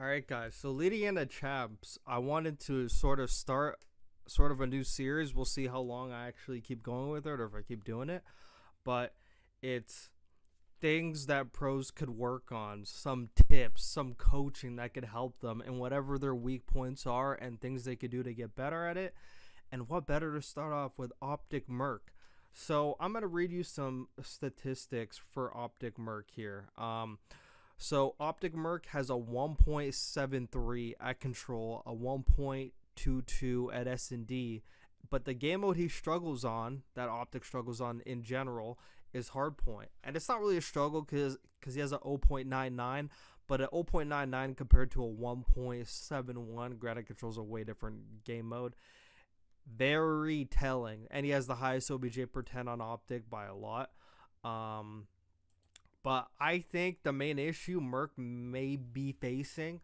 All right, guys. So leading into champs, I wanted to sort of start sort of a new series. We'll see how long I actually keep going with it or if I keep doing it. But it's things that pros could work on, some tips, some coaching that could help them, and whatever their weak points are, and things they could do to get better at it. And what better to start off with OpTic Merc? So I'm gonna read you some statistics for OpTic Merc here. So OpTic Merc has a 1.73 at control, a 1.22 at S&D, but the game mode he struggles on, that OpTic struggles on in general, is Hardpoint. And it's not really a struggle because he has a 0.99, but a 0.99 compared to a 1.71, granted controls a way different game mode. Very telling. And he has the highest OBJ per 10 on OpTic by a lot. Um, but I think the main issue Merc may be facing,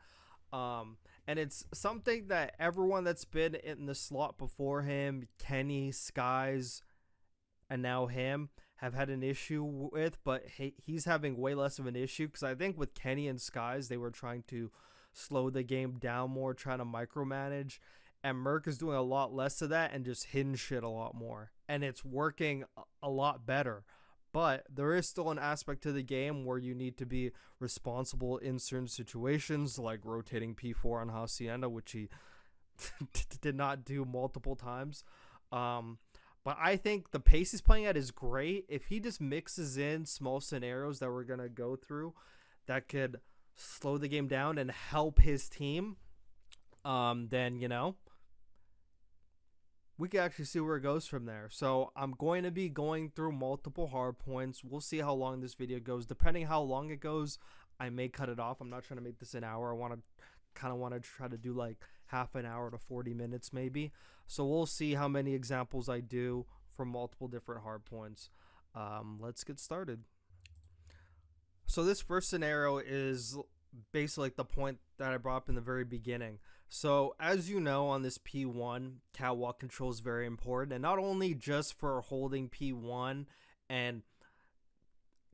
and it's something that everyone that's been in the slot before him, Kenny, Skies, and now him, have had an issue with, but he's having way less of an issue because I think with Kenny and Skies, they were trying to slow the game down more, trying to micromanage, and Merc is doing a lot less of that and just hitting shit a lot more, and it's working a lot better. But there is still an aspect to the game where you need to be responsible in certain situations, like rotating P4 on Hacienda, which he did not do multiple times. Um, but I think the pace he's playing at is great. If he just mixes in small scenarios that we're going to go through that could slow the game down and help his team, then, we can actually see where it goes from there. So I'm going to be going through multiple hard points. We'll see how long this video goes. Depending how long it goes, I may cut it off. I'm not trying to make this an hour. I want to try to do like half an hour to 40 minutes maybe. So we'll see how many examples I do from multiple different hard points. Let's get started. So this first scenario is basically like the point that I brought up in the very beginning. So as you know, on this P1, catwalk control is very important, and not only just for holding P1, and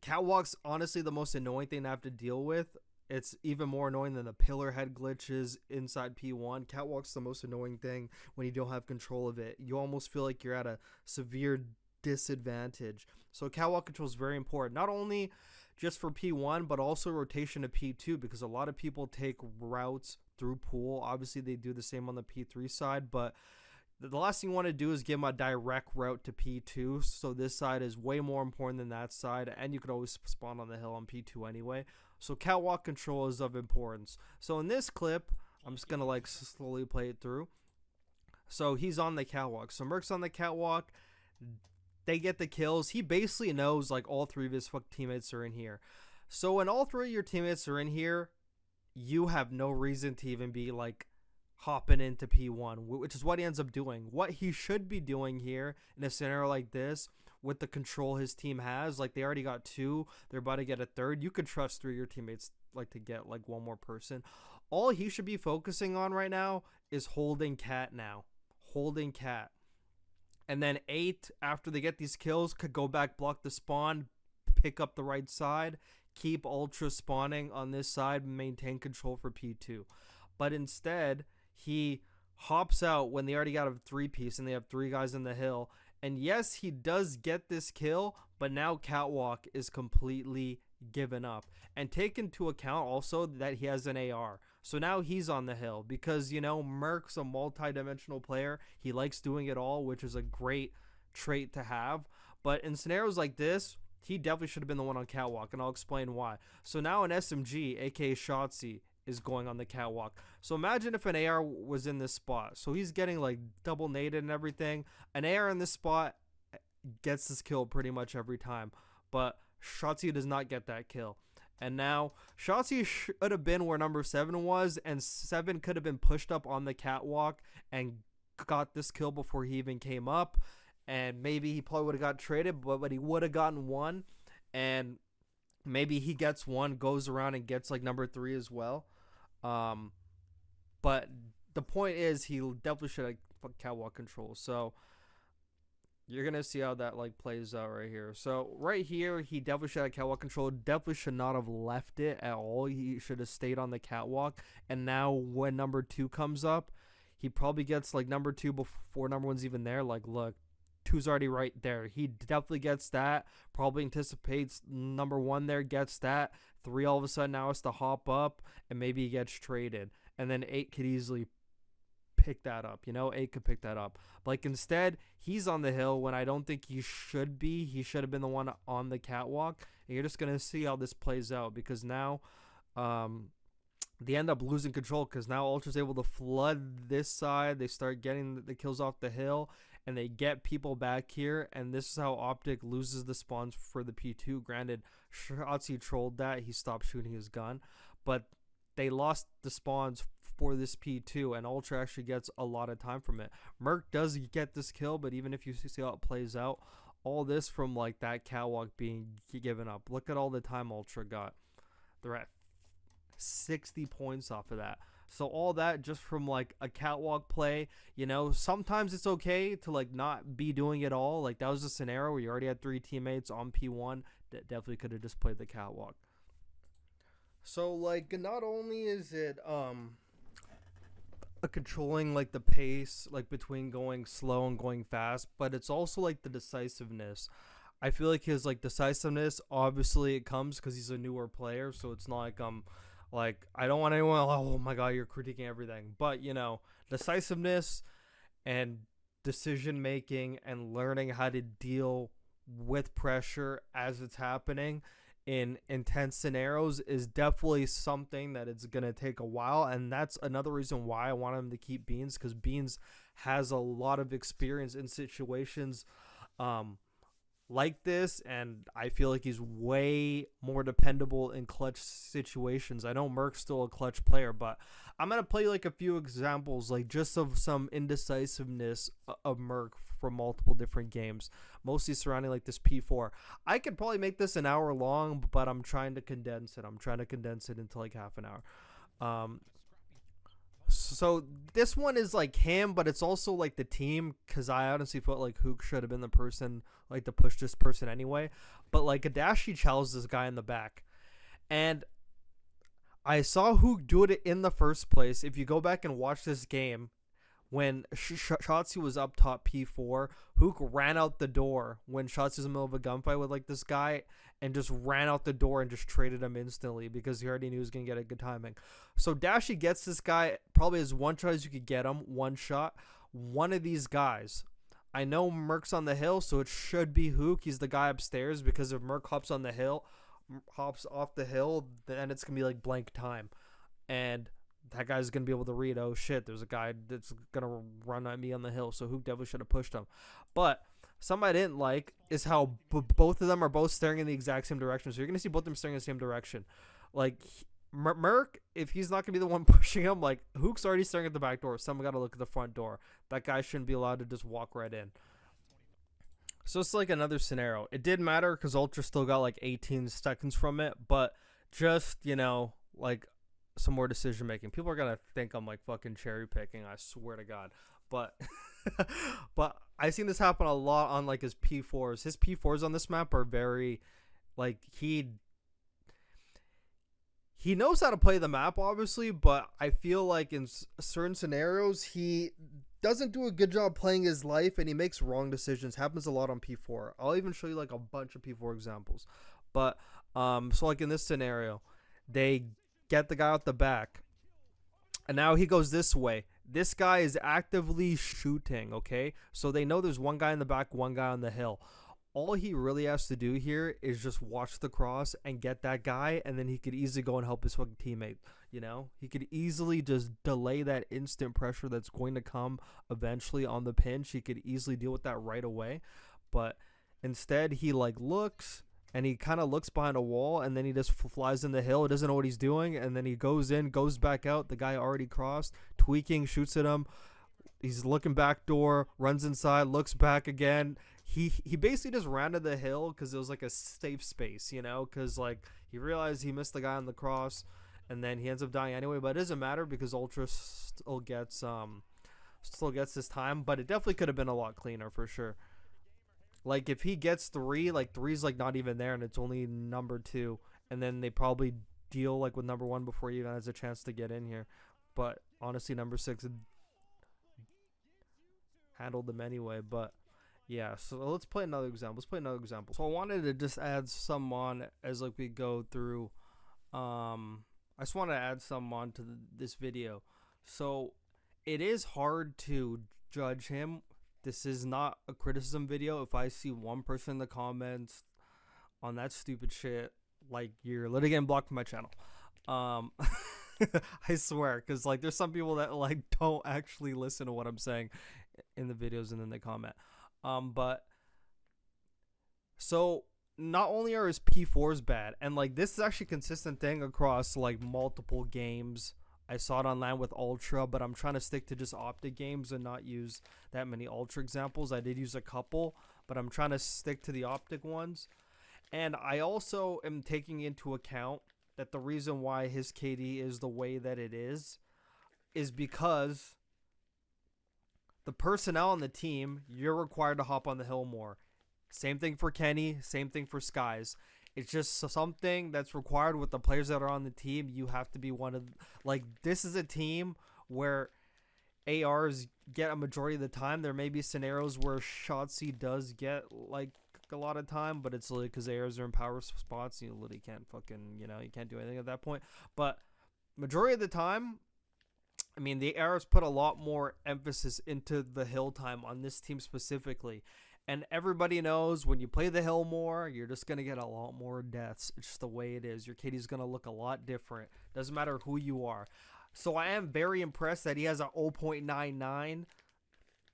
catwalk's honestly the most annoying thing to have to deal with. It's even more annoying than the pillar head glitches inside P1. Catwalk's the most annoying thing when you don't have control of it. You almost feel like you're at a severe disadvantage. So catwalk control is very important, not only just for P1, but also rotation to P2, because a lot of people take routes through pool. Obviously, they do the same on the P3 side, but the last thing you want to do is give them a direct route to P2. So this side is way more important than that side, and you could always spawn on the hill on P2 anyway. So catwalk control is of importance. So in this clip, I'm just gonna like slowly play it through. So he's on the catwalk. So Merc's on the catwalk. They get the kills. He basically knows like all three of his teammates are in here. So when all three of your teammates are in here, you have no reason to even be like hopping into P1, which is what he ends up doing. What he should be doing here in a scenario like this, with the control his team has, like they already got two, they're about to get a third. You could trust three of your teammates like to get like one more person. All he should be focusing on right now is holding cat now. Holding cat. And then 8, after they get these kills, could go back, block the spawn, pick up the right side, keep ultra spawning on this side, maintain control for P2. But instead, he hops out when they already got a 3-piece and they have 3 guys in the hill. And yes, he does get this kill, but now catwalk is completely given up. And take into account also that he has an AR. So now he's on the hill because, Merc's a multi-dimensional player. He likes doing it all, which is a great trait to have. But in scenarios like this, he definitely should have been the one on catwalk, and I'll explain why. So now an SMG, aka Shotzi, is going on the catwalk. So imagine if an AR was in this spot. So he's getting like double naded and everything. An AR in this spot gets this kill pretty much every time. But Shotzi does not get that kill. And now Shotzi should have been where number 7 was, and 7 could have been pushed up on the catwalk and got this kill before he even came up. And maybe he probably would have got traded, but he would have gotten one. And maybe he gets one, goes around and gets like number 3 as well. But the point is, he definitely should have catwalk control. So You're gonna see how that like plays out right here. So right here, he definitely should have catwalk control. Definitely should not have left it at all. He should have stayed on the catwalk. And now when number 2 comes up, he probably gets like number 2 before number 1's even there. Like, look, 2's already right there. He definitely gets that. Probably anticipates number 1 there, gets that. 3 all of a sudden now has to hop up, and maybe he gets traded. And then 8 could easily pick that up. 8 could pick that up. Like, instead, he's on the hill when I don't think he should be. He should have been the one on the catwalk. And you're just going to see how this plays out, because now they end up losing control, because now Ultra's able to flood this side. They start getting the kills off the hill, and they get people back here. And this is how OpTic loses the spawns for the P2. Granted, Shotzi trolled that. He stopped shooting his gun. But they lost the spawns for this P2, and Ultra actually gets a lot of time from it. Merc does get this kill, but even if you see how it plays out, all this from like that catwalk being given up. Look at all the time Ultra got. They're at 60 points off of that. So all that just from like a catwalk play. Sometimes it's okay to like not be doing it all. Like, that was a scenario where you already had 3 teammates on P1 that definitely could have just played the catwalk. So like, not only is it controlling like the pace, like between going slow and going fast, but it's also like the decisiveness. I feel like his like decisiveness, obviously it comes because he's a newer player, so it's not like I don't want anyone, oh my god, you're critiquing everything, but decisiveness and decision making and learning how to deal with pressure as it's happening in intense scenarios is definitely something that it's going to take a while. And that's another reason why I want him to keep Beans, because Beans has a lot of experience in situations like this, and I feel like he's way more dependable in clutch situations. I know Merc's still a clutch player, but I'm going to play like a few examples, like just of some indecisiveness of Merc from multiple different games, mostly surrounding like this P4. I could probably make this an hour long, but I'm trying to condense it. I'm trying to condense it into like half an hour. So this one is like him, but it's also like the team, because I honestly felt like Hook should have been the person like to push this person anyway. But like Adachi challenged this guy in the back, and I saw Hook do it in the first place. If you go back and watch this game, when Shotzi was up top P4, Hook ran out the door when Shotzi was in the middle of a gunfight with like this guy, and just ran out the door and just traded him instantly because he already knew he was going to get a good timing. So Dashi gets this guy probably as one shot as you could get him, one shot. One of these guys, I know Merc's on the hill, so it should be Hook. He's the guy upstairs, because if Merc hops on the hill, hops off the hill, then it's going to be like blank time. And that guy's going to be able to read, oh shit, there's a guy that's going to run at me on the hill. So Hook definitely should have pushed him. But something I didn't like is how both of them are both staring in the exact same direction. So you're going to see both of them staring in the same direction. Like, Merc, if he's not going to be the one pushing him, like, Hook's already staring at the back door. Someone got to look at the front door. That guy shouldn't be allowed to just walk right in. So it's like another scenario. It did matter because Ultra still got like 18 seconds from it. But just, like, some more decision making. People are gonna think I'm like fucking cherry picking, I swear to God. But but I've seen this happen a lot on like his P4s. His P4s on this map are very like he knows how to play the map, obviously, but I feel like in certain scenarios he doesn't do a good job playing his life, and he makes wrong decisions. Happens a lot on P4. I'll even show you like a bunch of P4 examples. But so like in this scenario, they get the guy out the back, and now he goes this way. This guy is actively shooting, okay? So they know there's one guy in the back, one guy on the hill. All he really has to do here is just watch the cross and get that guy, and then he could easily go and help his fucking teammate. He could easily just delay that instant pressure that's going to come eventually on the pinch. He could easily deal with that right away. But instead, he like looks, and he kind of looks behind a wall, and then he just flies in the hill. He doesn't know what he's doing, and then he goes in, goes back out. The guy already crossed, tweaking, shoots at him. He's looking back door, runs inside, looks back again. He basically just ran to the hill because it was like a safe space, because like he realized he missed the guy on the cross, and then he ends up dying anyway. But it doesn't matter because Ultra still gets this time. But it definitely could have been a lot cleaner for sure. Like if he gets 3, like 3's like not even there, and it's only number 2, and then they probably deal like with number 1 before he even has a chance to get in here. But honestly, number 6 handled them anyway. But yeah, so let's play another example. So I wanted to just add some on as like we go through. I just want to add some on to this video. So it is hard to judge him. This is not a criticism video. If I see one person in the comments on that stupid shit, like, you're literally getting blocked from my channel. I swear, because like there's some people that like don't actually listen to what I'm saying in the videos and then they comment. But so not only are his P4s bad, and like this is actually a consistent thing across like multiple games. I saw it online with Ultra, but I'm trying to stick to just OpTic games and not use that many Ultra examples. I did use a couple, but I'm trying to stick to the OpTic ones. And I also am taking into account that the reason why his KD is the way that it is because the personnel on the team, you're required to hop on the hill more. Same thing for Kenny, same thing for Skies. It's just something that's required with the players that are on the team. You have to be one of, like, this is a team where ARs get a majority of the time. There may be scenarios where Shotzi does get like a lot of time, but it's literally because ARs are in power spots. You literally can't fucking, you can't do anything at that point. But majority of the time, I mean, the ARs put a lot more emphasis into the hill time on this team specifically. And everybody knows when you play the hill more, you're just going to get a lot more deaths. It's just the way it is. Your KD's going to look a lot different. Doesn't matter who you are. So I am very impressed that he has a 0.99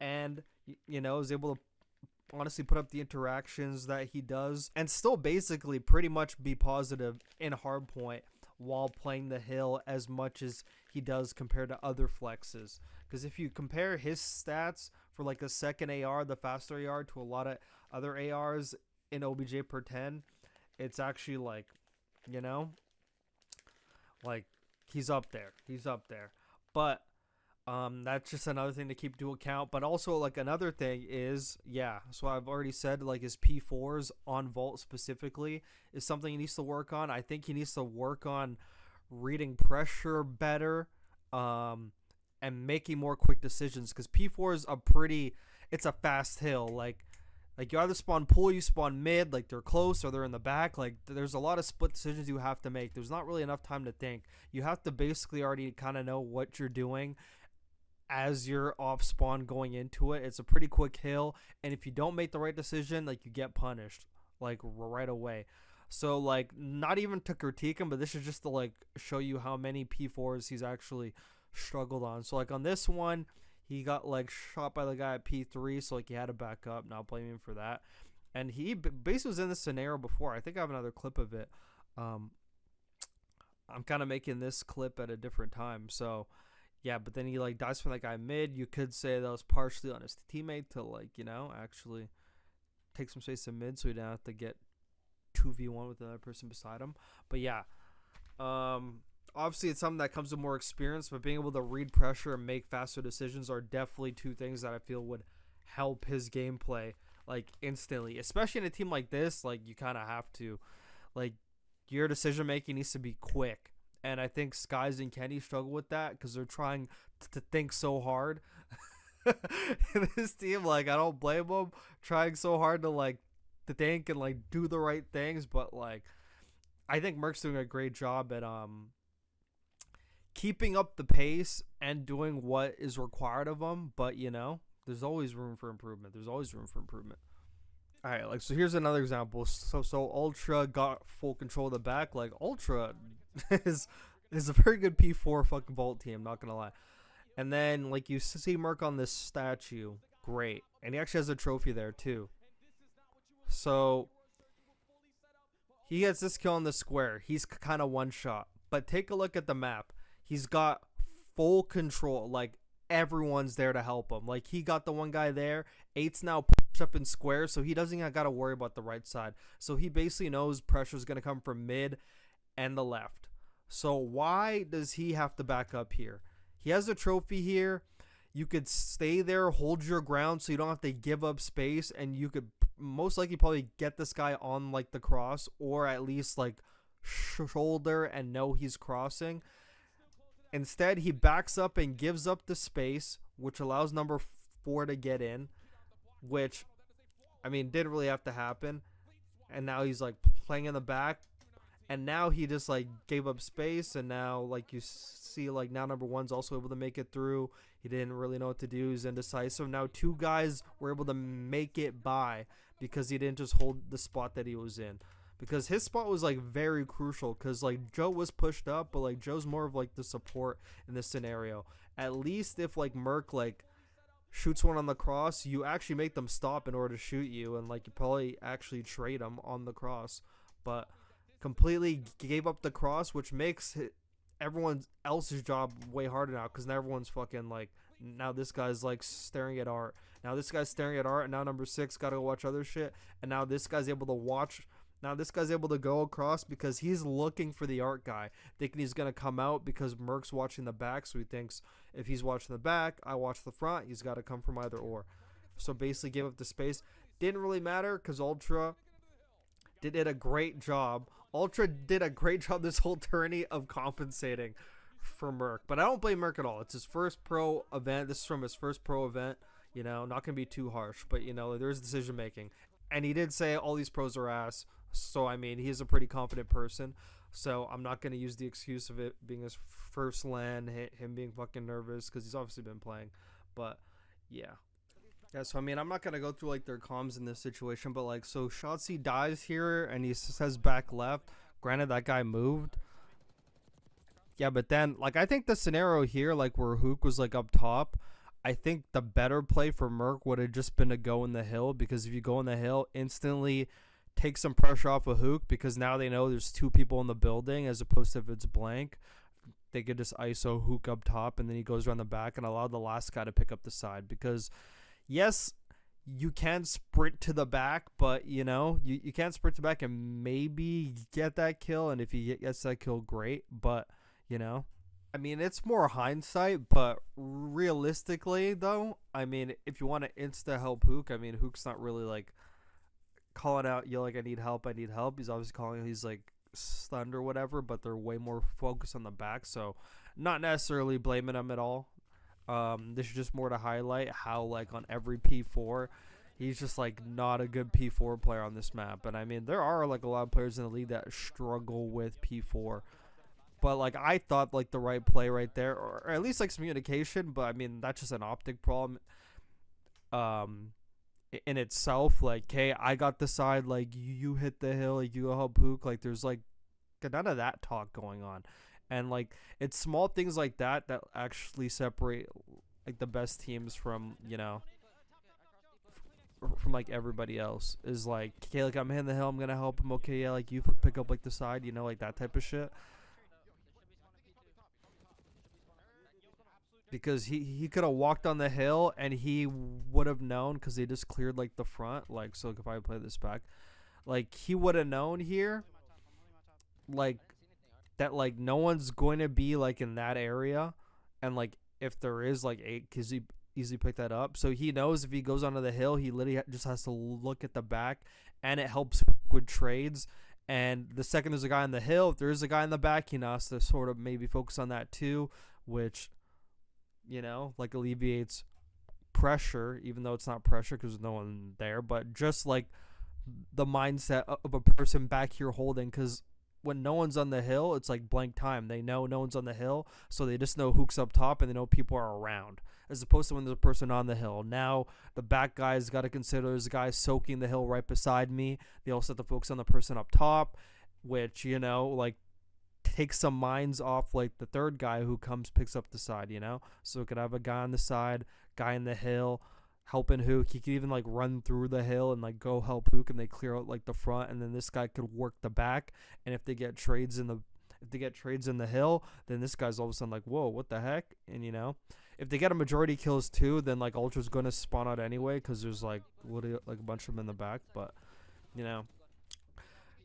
and, is able to honestly put up the interactions that he does and still basically pretty much be positive in Hardpoint while playing the hill as much as he does compared to other flexes. Because if you compare his stats for like a second AR, the faster AR, to a lot of other ARs in OBJ per 10, it's actually like, like he's up there. But that's just another thing to keep into account. But also, like, another thing is, so I've already said, like, his P4s on Vault specifically is something he needs to work on. I think he needs to work on reading pressure better, and making more quick decisions, because P4 is it's a fast hill. Like you either spawn pool, you spawn mid, like they're close or they're in the back. Like there's a lot of split decisions you have to make. There's not really enough time to think. You have to basically already kind of know what you're doing as you're off spawn going into it. It's a pretty quick hill, and if you don't make the right decision, like, you get punished like right away. So like, not even to critique him, but this is just to like show you how many P4s he's actually struggled on. So like on this one, he got like shot by the guy at P3, so like he had to back up. Not blaming him for that. And he basically was in this scenario before. I think I have another clip of it. I'm kind of making this clip at a different time. So yeah, but then he like dies from that guy mid. You could say that was partially on his teammate to like, actually take some space in mid so he didn't have to get 2v1 with another person beside him. But yeah, obviously it's something that comes with more experience, but being able to read pressure and make faster decisions are definitely two things that I feel would help his gameplay like instantly, especially in a team like this. Like, you kind of have to, like, your decision making needs to be quick, and I think Skies and Kenny struggle with that because they're trying to think so hard. In this team, like, I don't blame them trying so hard to think and like do the right things, but like, I think Merc's doing a great job at keeping up the pace and doing what is required of him. But there's always room for improvement. All right, like, so here's another example. So Ultra got full control of the back. Like, Ultra is a very good P4 fucking Vault team, not gonna lie. And then like, you see Merc on this statue, great, and he actually has a trophy there too. So he gets this kill on the square. He's kind of one shot, but take a look at the map. He's got full control. Like, everyone's there to help him. Like, he got the one guy there. 8's now pushed up in square, so he doesn't even got to worry about the right side. So he basically knows pressure is going to come from mid and the left. So why does he have to back up here? He has a trophy here. you could stay there, hold your ground so you don't have to give up space, and you could most likely probably get this guy on like the cross, or at least like shoulder and know he's crossing. Instead, he backs up and gives up the space, which allows number 4 to get in, which, I mean, didn't really have to happen. And now he's like playing in the back, and now he just like gave up space, and now like you see, like now number 1's also able to make it through. He didn't really know what to do. He's indecisive. Now 2 guys were able to make it by because he didn't just hold the spot that he was in. Because his spot was like very crucial, because like Joe was pushed up, but like Joe's more of like the support in this scenario. At least if like Merc like shoots one on the cross, you actually make them stop in order to shoot you, and like you probably actually trade them on the cross. But completely gave up the cross, which makes everyone else's job way harder now, because now everyone's fucking like, now this guy's like staring at art. Now this guy's staring at art, and now number 6 gotta go watch other shit, and now this guy's able to watch. Now this guy's able to go across because he's looking for the art guy, thinking he's going to come out because Merc's watching the back. So he thinks if he's watching the back, I watch the front, he's got to come from either or. So basically gave up the space. Didn't really matter because Ultra did a great job. Ultra did a great job this whole tourney of compensating for Merc. But I don't blame Merc at all. It's his first pro event. This is from his first pro event. You know, not going to be too harsh. But, you know, there's decision making. And he did say all these pros are ass. So, I mean, he's a pretty confident person. So, I'm not going to use the excuse of it being his first LAN, him being fucking nervous, because he's obviously been playing. But, yeah. Yeah, so, I mean, I'm not going to go through, like, their comms in this situation. But, like, so Shotzi dies here, and he says back left. Granted, that guy moved. Yeah, but then, like, I think the scenario here, like, where Hook was, like, up top, I think the better play for Merc would have just been to go in the hill. Because if you go in the hill, instantly take some pressure off of Hook, because now they know there's 2 people in the building, as opposed to if it's blank, they could just ISO Hook up top, and then he goes around the back and allow the last guy to pick up the side. Because yes, you can sprint to the back, but you know, you can't sprint to back and maybe get that kill, and if he gets that kill, great. But you know, I mean, it's more hindsight, but realistically though, I mean, if you want to insta help Hook, I mean, Hook's not really like calling out, yo, like, I need help. He's obviously calling, he's like stunned or whatever, but they're way more focused on the back, so not necessarily blaming him at all. This is just more to highlight how, like, on every P4, he's just like not a good P4 player on this map. And I mean, there are like a lot of players in the league that struggle with P4, but like I thought like the right play right there, or at least like some communication, but I mean, that's just an OpTic problem in itself. Like, hey, I got the side, like you hit the hill, like you go help Hook. Like there's like none of that talk going on, and like it's small things like that that actually separate like the best teams from, you know, from like everybody else. Is like, okay, like I'm hitting the hill, I'm gonna help him. Okay, yeah, like you pick up like the side, you know, like that type of shit. Because he could have walked on the hill and he would have known, because they just cleared like the front. Like, so if I play this back, like he would have known here, like that, like no one's going to be like in that area, and like if there is like 8, because he easily pick that up. So he knows if he goes onto the hill, he literally just has to look at the back, and it helps with trades. And the second there's a guy on the hill, if there is a guy in the back, he has to sort of maybe focus on that too, which, you know, like alleviates pressure, even though it's not pressure because there's no one there, but just like the mindset of a person back here holding, because when no one's on the hill, it's like blank time. They know no one's on the hill, so they just know Hook's up top, and they know people are around, as opposed to when there's a person on the hill. Now the back guys got to consider there's a guy soaking the hill right beside me. They also have to focus on the person up top, which, you know, like take some minds off like the third guy who comes, picks up the side, you know. So it could have a guy on the side, guy in the hill helping Hook. He could even like run through the hill and like go help Hook, and they clear out like the front, and then this guy could work the back. And if they get trades in the hill, then this guy's all of a sudden like, whoa, what the heck? And you know, if they get a majority kills too, then like Ultra's gonna spawn out anyway, because there's like literally like a bunch of them in the back. But you know,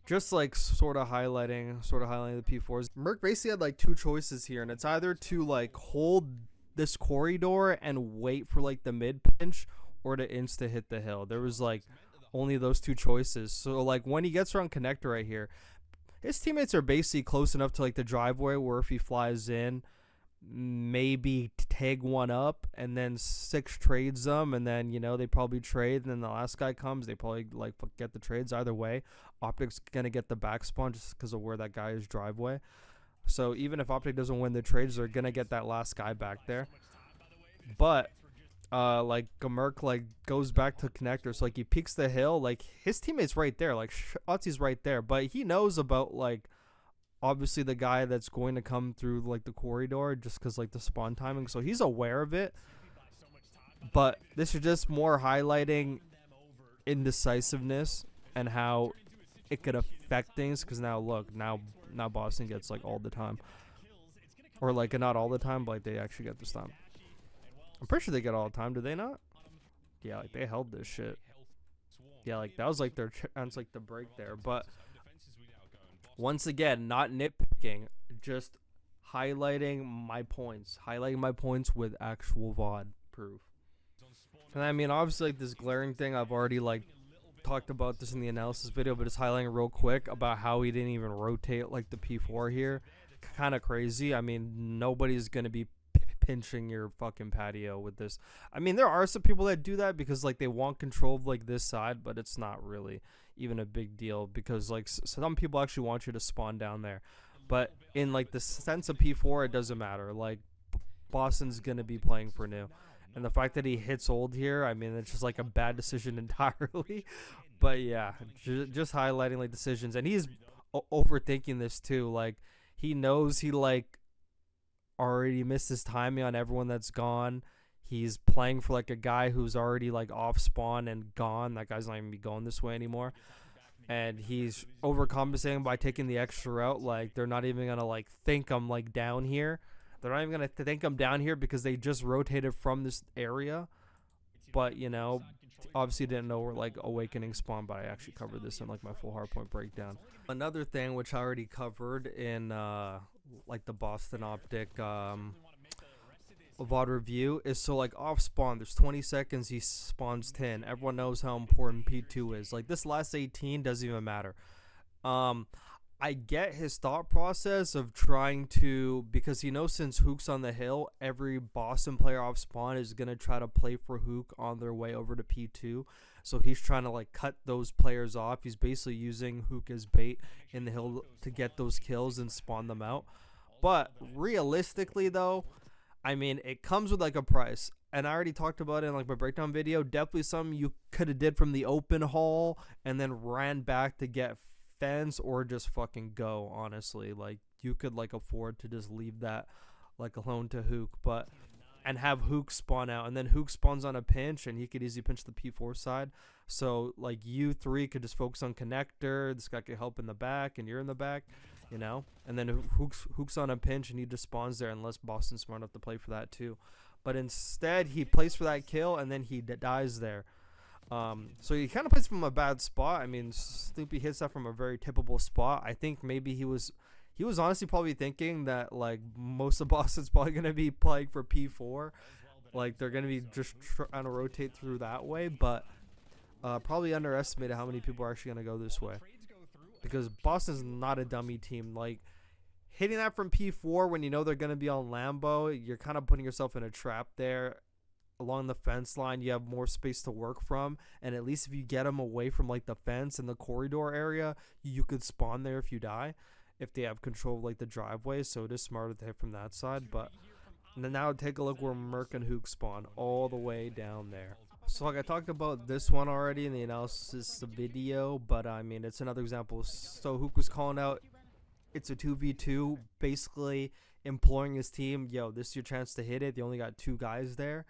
just like sort of highlighting the P4s. Merc basically had like 2 choices here, and it's either to like hold this corridor and wait for like the mid pinch or to insta hit the hill. There was like only those two choices. So like when he gets around connector right here, his teammates are basically close enough to like the driveway where if he flies in, maybe tag one up and then 6 trades them, and then they probably trade, and then the last guy comes, they probably like get the trades. Either way, OpTic's gonna get the back spawn just because of where that guy is driveway. So even if OpTic doesn't win the trades, they're gonna get that last guy back there. But like Merc like goes back to connector, so like he peeks the hill, like his teammate's right there, like Otzi's right there, but he knows about like obviously the guy that's going to come through like the corridor just because like the spawn timing, so he's aware of it. But this is just more highlighting indecisiveness and how it could affect things, because now look, now Boston gets like all the time, or like not all the time, but like they actually get this time. I'm pretty sure they get all the time, do they not? Yeah, like they held this shit. Yeah, like that was like their chance like to break there. But once again, not nitpicking, just highlighting my points with actual VOD proof. And I mean, obviously like this glaring thing, I've already like talked about this in the analysis video, but it's highlighting real quick about how he didn't even rotate like the P4 here. Kind of crazy. I mean, nobody's gonna be pinching your fucking patio with this. I mean, there are some people that do that because like they want control of like this side, but it's not really even a big deal because like some people actually want you to spawn down there. But in like the sense of P4, it doesn't matter. Like Boston's gonna be playing for new, and the fact that he hits old here, I mean, it's just like a bad decision entirely. But yeah, just highlighting like decisions, and he's overthinking this too. Like he knows he like already missed his timing on everyone that's gone. He's playing for like a guy who's already like off spawn and gone. That guy's not even be going this way anymore, and he's overcompensating by taking the extra route. Like they're not even gonna like think I'm like down here. They're not even gonna think I'm down here because they just rotated from this area. But obviously didn't know where like awakening spawn, but I actually covered this in like my full hardpoint breakdown. Another thing which I already covered in like the Boston OpTic VOD review is, so like off spawn there's 20 seconds, he spawns 10. Everyone knows how important P2 is. Like this last 18 doesn't even matter. I get his thought process of trying to, because he knows since Hook's on the hill, every Boston player off spawn is going to try to play for Hook on their way over to P2. So he's trying to like cut those players off. He's basically using Hook as bait in the hill to get those kills and spawn them out. But realistically though, I mean, it comes with like a price. And I already talked about it in like my breakdown video. Definitely something you could have did from the open hall and then ran back to get fence, or just fucking go. Honestly, like you could like afford to just leave that like alone to Hook, but and have Hook spawn out, and then Hook spawns on a pinch and he could easily pinch the P4 side. So like you three could just focus on connector. This guy could help in the back and you're in the back, and then Hook's on a pinch and he just spawns there unless Boston's smart enough to play for that too. But instead he plays for that kill and then he dies there. So he kind of plays from a bad spot. I mean, Snoopy hits that from a very tippable spot. I think maybe he was honestly probably thinking that like most of Boston's probably going to be playing for P4. Like they're going to be just trying to rotate through that way, but probably underestimated how many people are actually going to go this way. Because Boston's not a dummy team. Like hitting that from P4 when you know they're going to be on Lambo, you're kind of putting yourself in a trap there. Along the fence line, you have more space to work from, and at least if you get them away from like the fence and the corridor area, you could spawn there if you die, if they have control of like the driveway. So it is smarter to hit from that side. But now take a look where Merc and Hook spawn, all the way down there. So like I talked about this one already in the analysis video, but I mean it's another example. So Hook was calling out it's a 2v2, basically imploring his team, yo, this is your chance to hit it. They only got 2 guys there.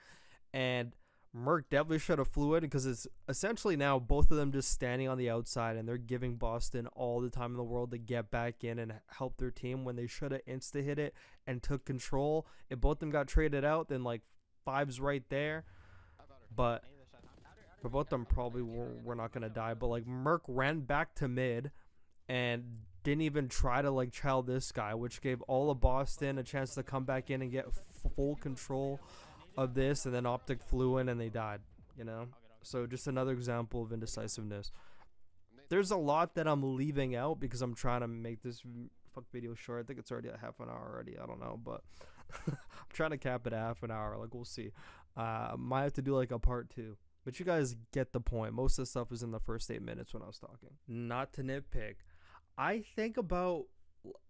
And Merc definitely should have flew it, because it's essentially now both of them just standing on the outside, and they're giving Boston all the time in the world to get back in and help their team when they should have insta-hit it and took control. If both of them got traded out, then like 5's right there. But for both of them probably were not going to die. But like Merc ran back to mid and didn't even try to like child this guy, which gave all of Boston a chance to come back in and get full control of this, and then OpTic flew in and they died, you know? So just another example of indecisiveness. There's a lot that I'm leaving out because I'm trying to make this video short. I think it's already at half an hour already. I don't know, but I'm trying to cap it at half an hour. Like, we'll see. Might have to do like a part 2. But you guys get the point. Most of the stuff was in the first 8 minutes when I was talking. Not to nitpick.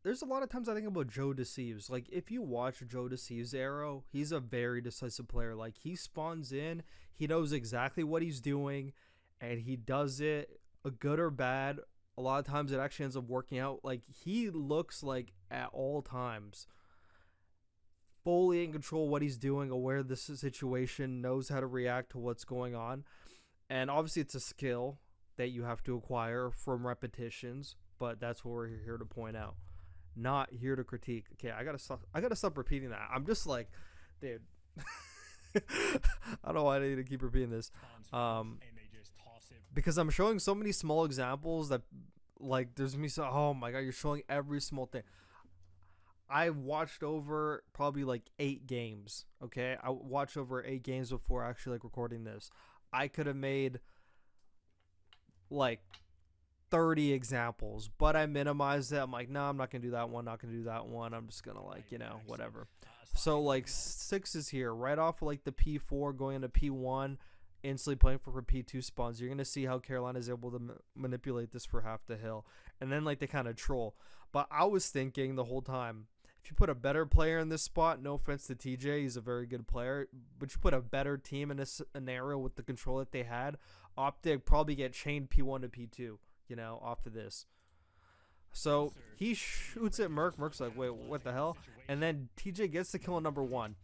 There's a lot of times I think about Joe Deceives. Like, if you watch Joe Deceives' arrow, he's a very decisive player. Like, he spawns in, he knows exactly what he's doing, and he does it, good or bad. A lot of times it actually ends up working out. Like, he looks like at all times fully in control of what he's doing, aware of this situation, knows how to react to what's going on. And obviously it's a skill that you have to acquire from repetitions, but that's what we're here to point out. Not here to critique. Okay, I gotta stop repeating that. I'm just like, dude. I don't know why I need to keep repeating this. Because I'm showing so many small examples that, like, there's me so, oh my god, you're showing every small thing. I watched over probably like 8 games. Okay, I watched over 8 games before actually like recording this. I could have made like 30 examples, but I minimized it. I'm like, no, I'm not gonna do that one, not gonna do that one. I'm just gonna, like, you know, whatever. So like 6 is here right off of like the P4 going into P1, instantly playing for P2 spawns. You're gonna see how Carolina is able to manipulate this for half the hill, and then like they kind of troll. But I was thinking the whole time, if you put a better player in this spot, no offense to TJ, he's a very good player, but you put a better team in this scenario with the control that they had, OpTic probably get chained P1 to P2, you know, off of this. So he shoots at Merc. Merc's like, wait, what the hell? And then TJ gets the kill on number 1.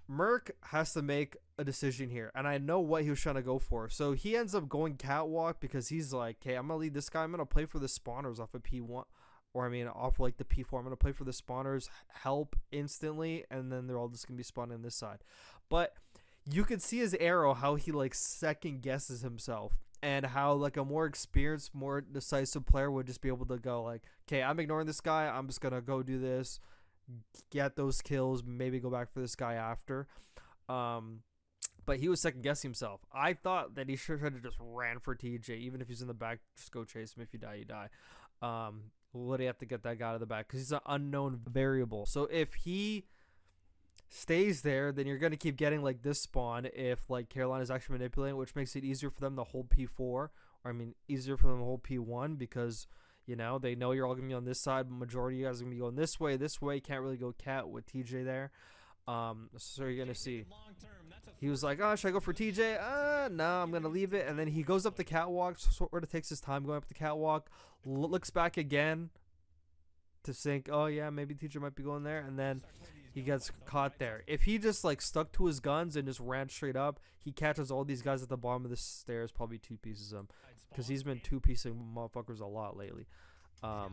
Merc has to make a decision here, and I know what he was trying to go for. So he ends up going catwalk because he's like, okay, I'm going to lead this guy. I'm going to play for the spawners off of P1. Or, I mean, off like the P4, I'm going to play for the spawners, help instantly, and then they're all just going to be spawning on this side. But you can see his arrow, how he, like, second guesses himself, and how, like, a more experienced, more decisive player would just be able to go, like, okay, I'm ignoring this guy, I'm just going to go do this, get those kills, maybe go back for this guy after. But he was second guessing himself. I thought that he should have just ran for TJ, even if he's in the back, just go chase him. If you die, you die. Would he have to get that guy out of the back? Because he's an unknown variable. So if he stays there, then you're going to keep getting like this spawn if like Carolina's actually manipulating, which makes it easier for them to hold P4. Or I mean, easier for them to hold P1 because, you know, they know you're all going to be on this side. Majority of you guys are going to be going this way. This way, can't really go cat with TJ there. So you're going to see. He was like, oh, should I go for TJ? No, I'm going to leave it. And then he goes up the catwalk, sort of takes his time going up the catwalk, looks back again to think, oh, yeah, maybe TJ might be going there. And then he gets caught there. If he just, like, stuck to his guns and just ran straight up, he catches all these guys at the bottom of the stairs, probably 2-pieces them. Because he's been 2-piecing motherfuckers a lot lately. And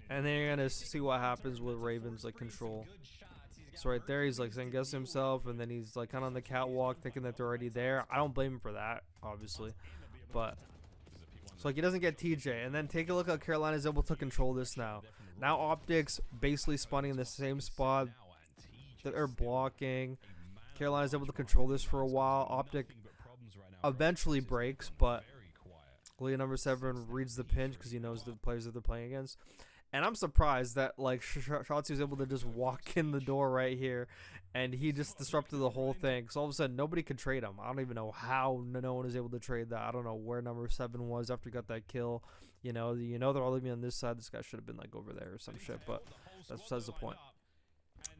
then you're going to see what happens with Ravens, like, control. So right there, he's like second guessing himself, and then he's like kind of on the catwalk thinking that they're already there. I don't blame him for that, obviously. But so like he doesn't get TJ. And then take a look how Carolina's able to control this now. Now OpTic's basically spawning in the same spot that they're blocking. Carolina's able to control this for a while. OpTic eventually breaks, but Leah number 7 reads the pinch because he knows the players that they're playing against. And I'm surprised that, like, Shotzi was able to just walk in the door right here, and he just disrupted the whole thing. So all of a sudden, nobody could trade him. I don't even know how no one is able to trade that. I don't know where number 7 was after he got that kill. You know, they're all leaving on this side. This guy should have been, like, over there or some shit, but that's besides the point.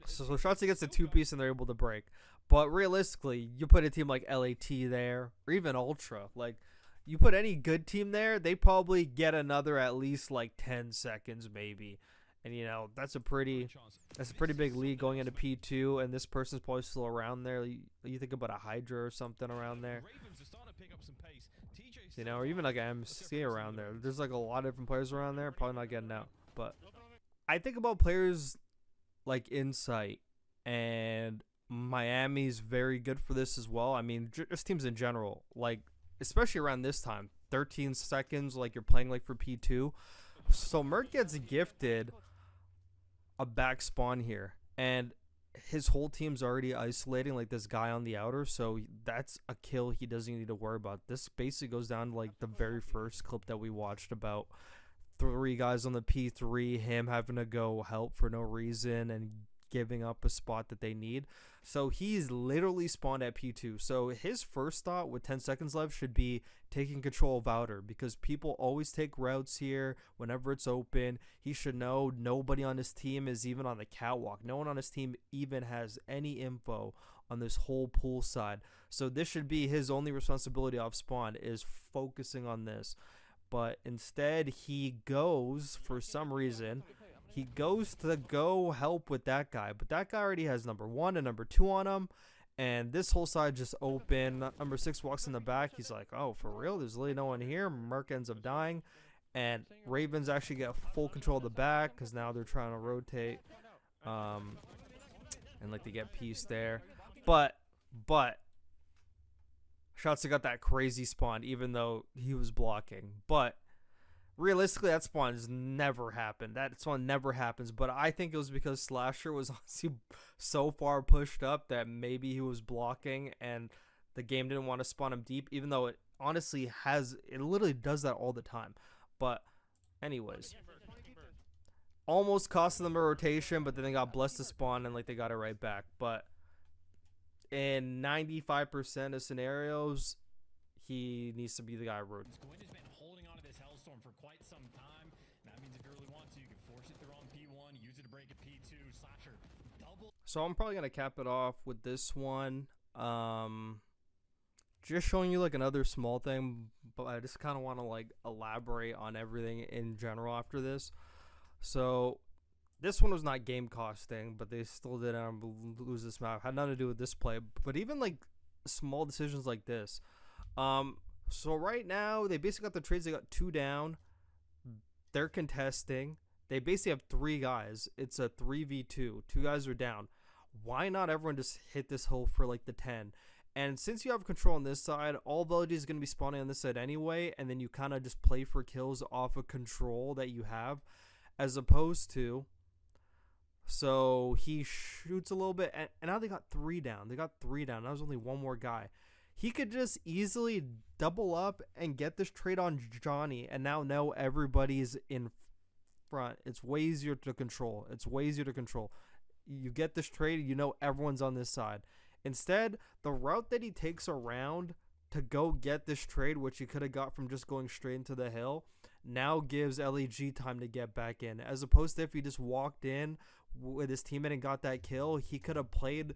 So Shotzi gets a 2-piece, and they're able to break. But realistically, you put a team like LAT there, or even Ultra, like, you put any good team there, they probably get another at least like 10 seconds maybe. And you know, that's a pretty big lead going into P2, and this person's probably still around there. You think about a Hydra or something around there. You know, or even like an MC around there. There's like a lot of different players around there, probably not getting out. But I think about players like Insight, and Miami's very good for this as well. I mean, just teams in general, like especially around this time, 13 seconds like you're playing like for P2. So Merc gets gifted a back spawn here, and his whole team's already isolating like this guy on the outer, so that's a kill he doesn't need to worry about. This basically goes down to like the very first clip that we watched about 3 guys on the P3, him having to go help for no reason and giving up a spot that they need. So he's literally spawned at P2. So his first thought with 10 seconds left should be taking control of outer, because people always take routes here whenever it's open. He should know nobody on his team is even on the catwalk. No one on his team even has any info on this whole pool side. So this should be his only responsibility off spawn, is focusing on this. But instead he goes, for some reason, he goes to go help with that guy. But that guy already has number 1 and number 2 on him. And this whole side just open. Number 6 walks in the back. He's like, oh, for real? There's really no one here. Merc ends up dying. And Ravens actually get full control of the back, because now they're trying to rotate. And like they get peace there. But Shotzi got that crazy spawn, even though he was blocking. But realistically, that spawn has never happened. That spawn never happens. But I think it was because Slasher was honestly so far pushed up that maybe he was blocking and the game didn't want to spawn him deep, even though it honestly has, it literally does that all the time. But anyways, almost cost them a rotation, but then they got blessed to spawn and like they got it right back. But in 95% of scenarios, he needs to be the guy root. For quite some time. That means if you really want to, you can force it through on P1, use it to break a P2, Slasher double. So I'm probably gonna cap it off with this one. Just showing you like another small thing, but I just kind of want to like elaborate on everything in general after this. So this one was not game costing, but they still didn't lose this map. Had nothing to do with this play, but even like small decisions like this. So right now, they basically got the trades. They got 2 down. They're contesting. They basically have 3 guys. It's a 3v2. 2 guys are down. Why not everyone just hit this hole for like the 10? And since you have control on this side, all villages is going to be spawning on this side anyway. And then you kind of just play for kills off of control that you have. As opposed to... So he shoots a little bit. And now they got 3 down. They got 3 down. Now there's only 1 more guy. He could just easily double up and get this trade on Johnny, and now know everybody's in front. It's way easier to control. It's way easier to control. You get this trade, you know everyone's on this side. Instead, the route that he takes around to go get this trade, which he could have got from just going straight into the hill, now gives LEG time to get back in. As opposed to if he just walked in with his teammate and got that kill, he could have played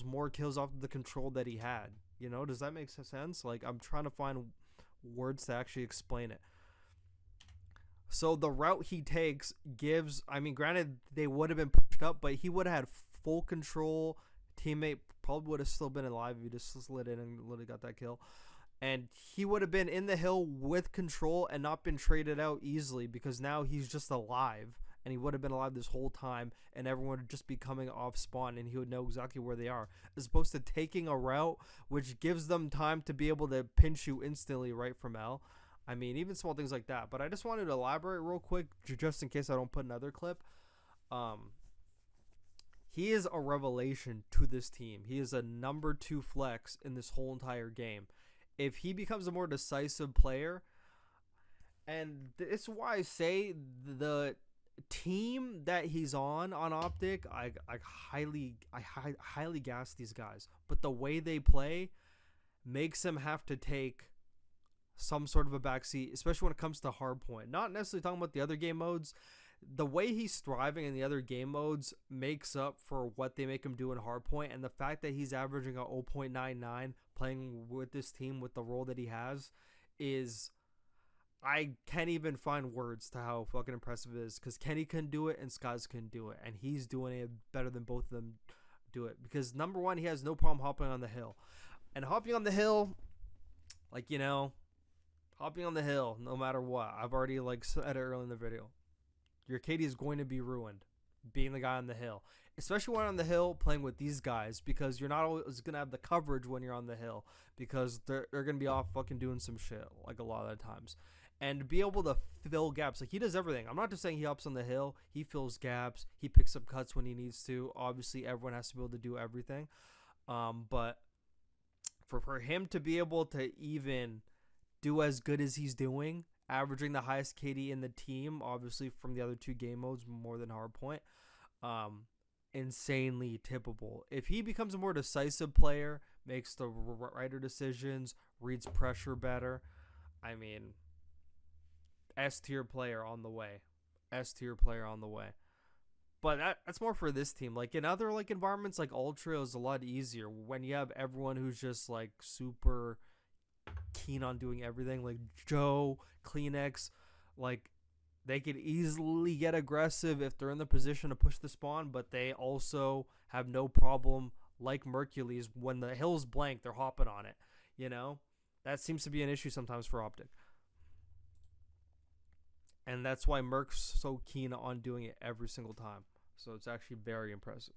more kills off of the control that he had. You know, does that make sense? Like, I'm trying to find words to actually explain it. So the route he takes gives, I mean, granted they would have been pushed up, but he would have had full control. Teammate probably would have still been alive if he just slid in and literally got that kill. And he would have been in the hill with control and not been traded out easily, because now he's just alive. And he would have been alive this whole time, and everyone would just be coming off spawn, and he would know exactly where they are. As opposed to taking a route, which gives them time to be able to pinch you instantly right from L. I mean, even small things like that. But I just wanted to elaborate real quick, just in case I don't put another clip. He is a revelation to this team. He is a number 2 flex in this whole entire game. If he becomes a more decisive player, and it's why I say the team that he's on OpTic, I highly gas these guys, but the way they play makes him have to take some sort of a backseat, especially when it comes to Hardpoint. Not necessarily talking about the other game modes. The way he's thriving in the other game modes makes up for what they make him do in Hardpoint, and the fact that he's averaging a 0.99 playing with this team with the role that he has is... I can't even find words to how fucking impressive it is, because Kenny couldn't do it and Skies couldn't do it, and he's doing it better than both of them do it. Because number 1, he has no problem hopping on the hill, and hopping on the hill, like, you know, hopping on the hill no matter what. I've already like said it earlier in the video. Your KD is going to be ruined. being the guy on the hill, especially when on the hill playing with these guys, because you're not always gonna have the coverage when you're on the hill, because they're gonna be off fucking doing some shit like a lot of the times, and be able to fill gaps. Like, he does everything. I'm not just saying he helps on the hill. He fills gaps. He picks up cuts when he needs to. Obviously, everyone has to be able to do everything, but for him to be able to even do as good as he's doing, averaging the highest KD in the team, obviously from the other two game modes, more than Hardpoint, insanely tippable. If he becomes a more decisive player, makes the righter decisions, reads pressure better, I mean, S-tier player on the way. S-tier player on the way. But that's more for this team. Like, in other like environments, like Ultra is a lot easier when you have everyone who's just like super keen on doing everything. Like Joe, Kleenex, like they could easily get aggressive if they're in the position to push the spawn, but they also have no problem, like Mercules, when the hill's blank, they're hopping on it. You know, that seems to be an issue sometimes for OpTic. And that's why Merc's so keen on doing it every single time. So it's actually very impressive.